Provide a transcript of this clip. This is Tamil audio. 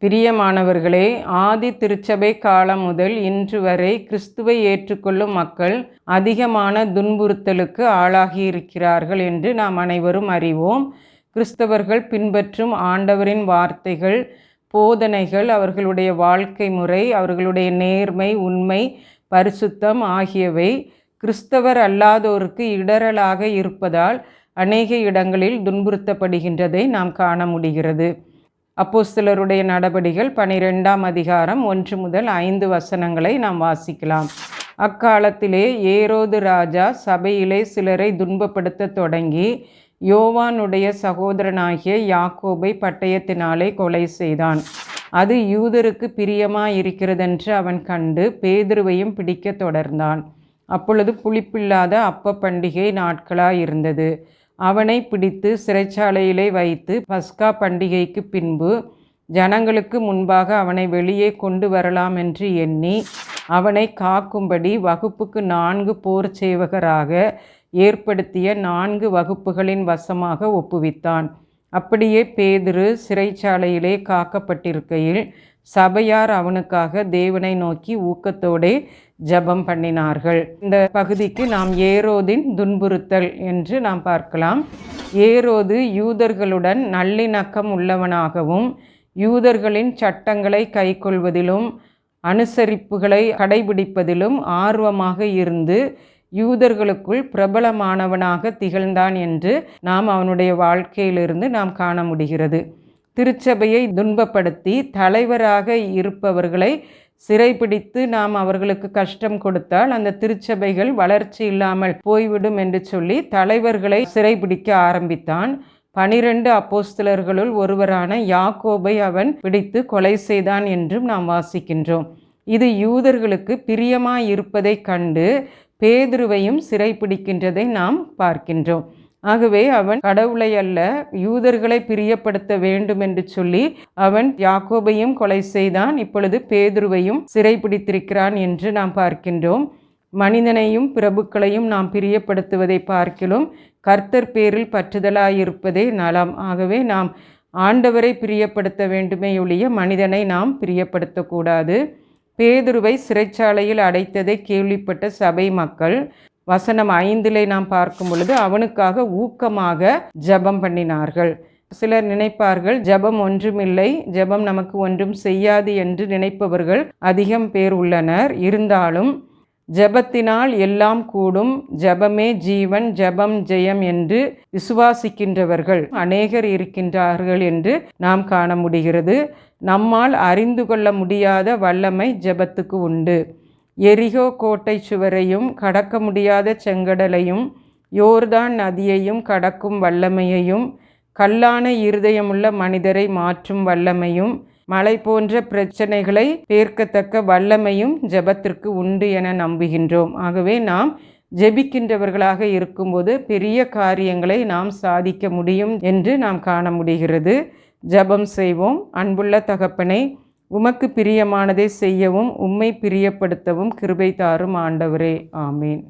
பிரியமானவர்களே, ஆதி திருச்சபை காலம் முதல் இன்று வரை கிறிஸ்துவை ஏற்றுக்கொள்ளும் மக்கள் அதிகமான துன்புறுத்தலுக்கு ஆளாகியிருக்கிறார்கள் என்று நாம் அனைவரும் அறிவோம். கிறிஸ்தவர்கள் பின்பற்றும் ஆண்டவரின் வார்த்தைகள், போதனைகள், அவர்களுடைய வாழ்க்கை முறை, அவர்களுடைய நேர்மை, உண்மை, பரிசுத்தம் ஆகியவை கிறிஸ்தவர் அல்லாதோருக்கு இடரலாக இருப்பதால் அநேக இடங்களில் துன்புறுத்தப்படுகின்றதை நாம் காண முடிகிறது. அப்போஸ்தலருடைய நடபடிகள் 12ஆம் அதிகாரம் 1 முதல் 5 வசனங்களை நாம் வாசிக்கலாம். அக்காலத்திலே ஏரோது ராஜா சபையிலே சிலரை துன்பப்படுத்த தொடங்கி யோவானுடைய சகோதரனாகிய யாக்கோபை பட்டயத்தினாலே கொலை செய்தான். அது யூதருக்கு பிரியமாயிருக்கிறதென்று அவன் கண்டு பேதுருவையும் பிடிக்க தொடர்ந்தான். அப்பொழுது புளிப்பில்லாத அப்ப பண்டிகை நாட்களாயிருந்தது. அவனை பிடித்து சிறைச்சாலையிலே வைத்து பஸ்கா பண்டிகைக்கு பின்பு ஜனங்களுக்கு முன்பாக அவனை வெளியே கொண்டு வரலாம் என்று எண்ணி அவனை காக்கும்படி வகுப்புக்கு 4 போர் சேவகராக ஏற்படுத்திய 4 வகுப்புகளின் வசமாக ஒப்புவித்தான். அப்படியே பேதுரு சிறைச்சாலையிலே காக்கப்பட்டிருக்கையில் சபையார் அவனுக்காக தேவனை நோக்கி ஊக்கத்தோடே ஜெபம் பண்ணினார்கள். இந்த பகுதிக்கு நாம் ஏரோதின் துன்புறுத்தல் என்று நாம் பார்க்கலாம். ஏரோது யூதர்களுடன் நல்லிணக்கம் உள்ளவனாகவும் யூதர்களின் சட்டங்களை கைக்கொள்வதிலும் அனுசரிப்புகளை கடைபிடிப்பதிலும் ஆர்வமாக இருந்து யூதர்களுக்குள் பிரபலமானவனாக திகழ்ந்தான் என்று நாம் அவனுடைய வாழ்க்கையிலிருந்து நாம் காண முடிகிறது. திருச்சபையை துன்பப்படுத்தி தலைவராக இருப்பவர்களை சிறைப்பிடித்து நாம் அவர்களுக்கு கஷ்டம் கொடுத்தால் அந்த திருச்சபைகள் வளர்ச்சி இல்லாமல் போய்விடும் என்று சொல்லி தலைவர்களை சிறைப்பிடிக்க ஆரம்பித்தான். 12 அப்போஸ்தலர்களுள் ஒருவரான யாக்கோபை அவன் பிடித்து கொலை செய்தான் என்றும் நாம் வாசிக்கின்றோம். இது யூதர்களுக்கு பிரியமாயிருப்பதை கண்டு பேதுருவையும் சிறைப்பிடிக்கின்றதை நாம் பார்க்கின்றோம். ஆகவே அவன் கடவுளை அல்ல யூதர்களை பிரியப்படுத்த வேண்டும் என்று சொல்லி அவன் யாக்கோபையும் கொலை செய்தான். இப்பொழுது பேதுருவையும் சிறைப்பிடித்திருக்கிறான் என்று நாம் பார்க்கின்றோம். மனிதனையும் பிரபுக்களையும் நாம் பிரியப்படுத்துவதை பார்க்கிலும் கர்த்தர் பேரில் பற்றுதலாயிருப்பதே நலம். ஆகவே நாம் ஆண்டவரை பிரியப்படுத்த வேண்டுமே ஒழிய மனிதனை நாம் பிரியப்படுத்தக்கூடாது. பேதுருவை சிறைச்சாலையில் அடைத்ததை கேள்விப்பட்ட சபை மக்கள் வசனம் 5 நாம் பார்க்கும் பொழுது அவனுக்காக ஊக்கமாக ஜெபம் பண்ணினார்கள். சிலர் நினைப்பார்கள் ஜெபம் ஒன்றுமில்லை, ஜெபம் நமக்கு ஒன்றும் செய்யாது என்று நினைப்பவர்கள் அதிகம் பேர் உள்ளனர். இருந்தாலும் ஜெபத்தினால் எல்லாம் கூடும், ஜெபமே ஜீவன், ஜெபம் ஜெயம் என்று விசுவாசிக்கின்றவர்கள் அநேகர் இருக்கின்றார்கள் என்று நாம் காண முடிகிறது. நம்மால் அறிந்து கொள்ள முடியாத வல்லமை ஜெபத்துக்கு உண்டு. எரிகோ கோட்டை சுவரையும் கடக்க முடியாத செங்கடலையும் யோர்தான் நதியையும் கடக்கும் வல்லமையையும் கல்லான இருதயமுள்ள மனிதரை மாற்றும் வல்லமையும் மலை போன்ற பிரச்சனைகளை பேர்க்கத்தக்க வல்லமையும் ஜெபத்திற்கு உண்டு என நம்புகின்றோம். ஆகவே நாம் ஜெபிக்கின்றவர்களாக இருக்கும்போது பெரிய காரியங்களை நாம் சாதிக்க முடியும் என்று நாம் காண முடிகிறது. ஜெபம் செய்வோம். அன்புள்ள தகப்பனே, உமக்கு பிரியமானதை செய்யவும் உம்மை பிரியப்படுத்தவும் கிருபை தாரும் ஆண்டவரே. ஆமீன்.